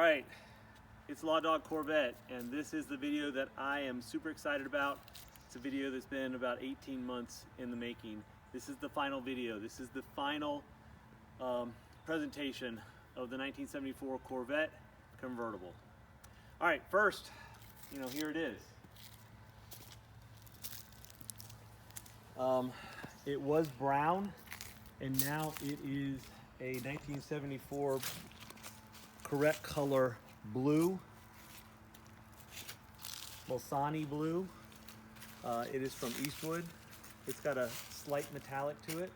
right, it's Law Dog Corvette, and this is the video that I am super excited about. It's a video that's been about 18 months in the making. This is the final video. This is the final presentation of the 1974 Corvette convertible. All right, first, here it is. It was brown, and now it is a 1974 Corvette color blue, Balsani blue. It is from Eastwood. It's got a slight metallic to it.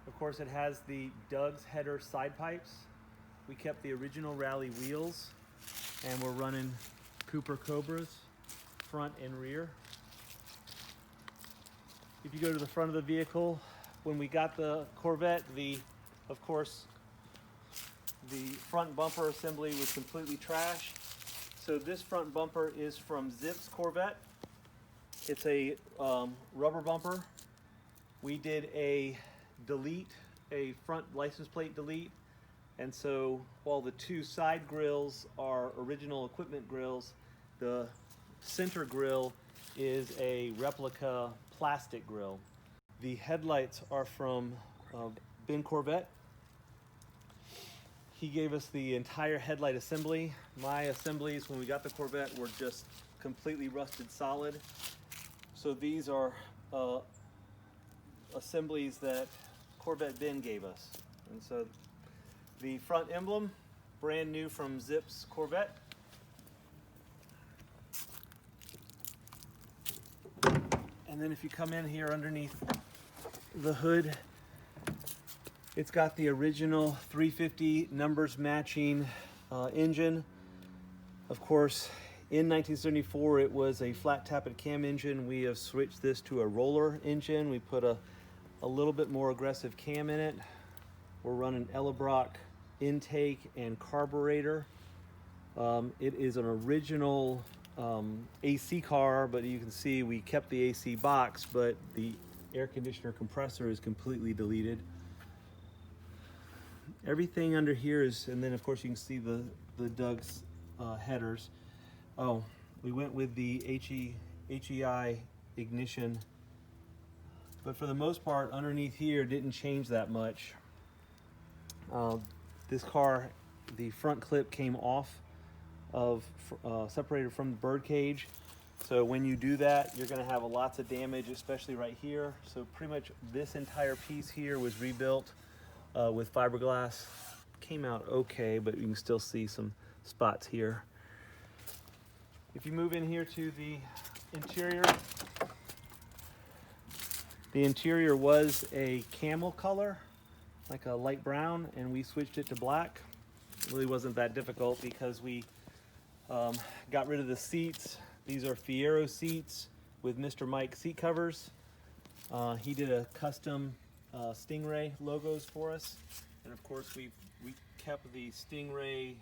Of course, it has the Doug's header side pipes. We kept the original rally wheels, and we're running Cooper Cobras front and rear. If you go to the front of the vehicle, when we got the Corvette, of course, the front bumper assembly was completely trashed. So this front bumper is from Zip's Corvette. It's a rubber bumper. We did a delete, a front license plate delete. And so while the two side grills are original equipment grills, the center grill is a replica plastic grill. The headlights are from Ben Corvette. He gave us the entire headlight assembly. My assemblies when we got the Corvette were just completely rusted solid. So these are assemblies that Corvette Ben gave us. And so the front emblem, brand new from Zip's Corvette. And then if you come in here underneath the hood, it's got the original 350 numbers matching engine. Of course, in 1974, it was a flat tappet cam engine. We have switched this to a roller engine. We put a little bit more aggressive cam in it. We're running Edelbrock intake and carburetor. It is an original AC car, but you can see we kept the AC box, but the air conditioner compressor is completely deleted. Everything under here is, and then of course you can see the Doug's headers. Oh, we went with the HEI ignition, but for the most part underneath here didn't change that much. This car, the front clip came off of separated from the bird cage. So when you do that, you're going to have lots of damage, especially right here. So pretty much this entire piece here was rebuilt with fiberglass. Came out okay, but you can still see some spots here. If you move in here to the interior was a camel color, like a light brown, and we switched it to black. It really wasn't that difficult because we got rid of the seats. These are Fiero seats with Mr. Mike seat covers. He did a custom Stingray logos for us, and of course we kept the Stingray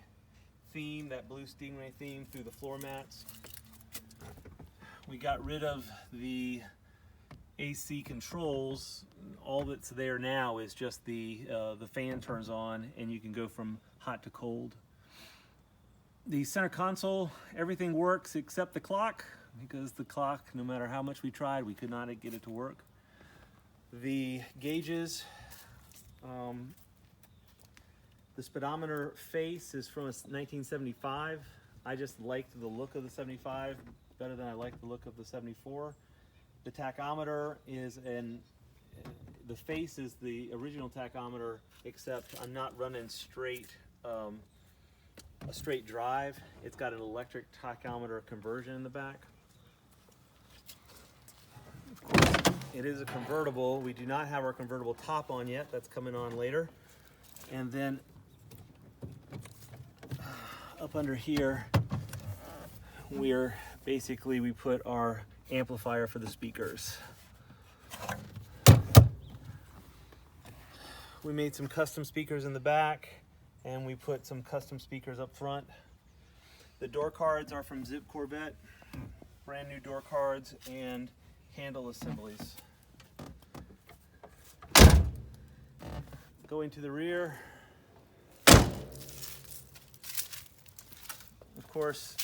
theme, that blue Stingray theme, through the floor mats. We got rid of the AC controls. All that's there now is just the fan turns on and you can go from hot to cold. The center console, everything works except the clock, because the clock, no matter how much we tried, we could not get it to work. The gauges, the speedometer face is from 1975. I just liked the look of the 75 better than I liked the look of the 74. The tachometer is the face is the original tachometer, except I'm not running straight a straight drive. It's got an electric tachometer conversion in the back. Of course, it is a convertible. We do not have our convertible top on yet. That's coming on later. And then up under here, we put our amplifier for the speakers. We made some custom speakers in the back, and we put some custom speakers up front. The door cards are from Zip Corvette, brand new door cards and handle assemblies. Going to the rear, course,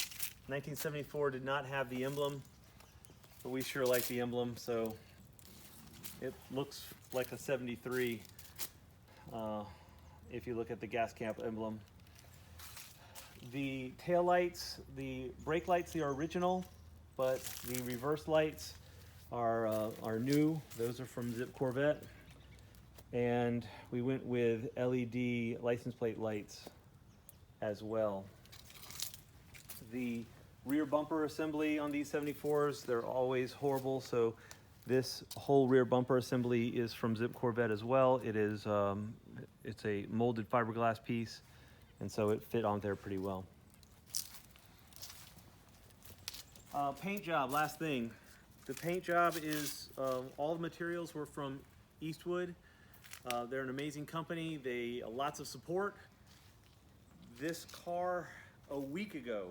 1974 did not have the emblem, but we sure like the emblem, so it looks like a 73 if you look at the gas camp emblem. The tail lights, the brake lights, they are original, but the reverse lights are new. Those are from Zip Corvette. And we went with LED license plate lights as well. The rear bumper assembly on these 74s, they're always horrible, so this whole rear bumper assembly is from Zip Corvette as well. It is, it's a molded fiberglass piece, and so it fit on there pretty well. Paint job, last thing. The paint job is, all the materials were from Eastwood. They're an amazing company. They lots of support. This car a week ago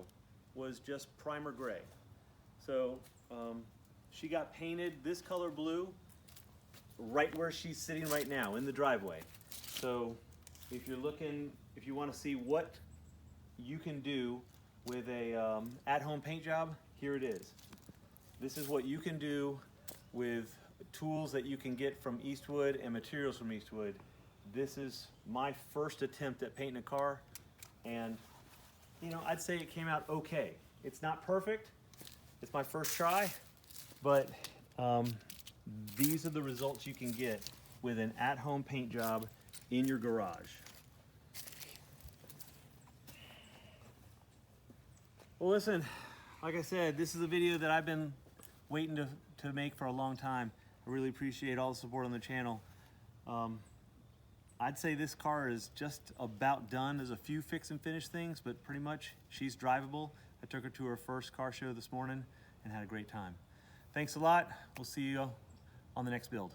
was just primer gray. So she got painted this color blue right where she's sitting right now in the driveway. So if you're looking, if you want to see what you can do with a at-home paint job, here it is. This is what you can do with tools that you can get from Eastwood and materials from Eastwood. This is my first attempt at painting a car, and you know, I'd say it came out okay. It's not perfect. It's my first try, but these are the results you can get with an at-home paint job in your garage. Well, listen, like I said, this is a video that I've been waiting to make for a long time. I really appreciate all the support on the channel. I'd say this car is just about done. There's a few fix and finish things, but pretty much she's drivable. I took her to her first car show this morning and had a great time. Thanks a lot. We'll see you on the next build.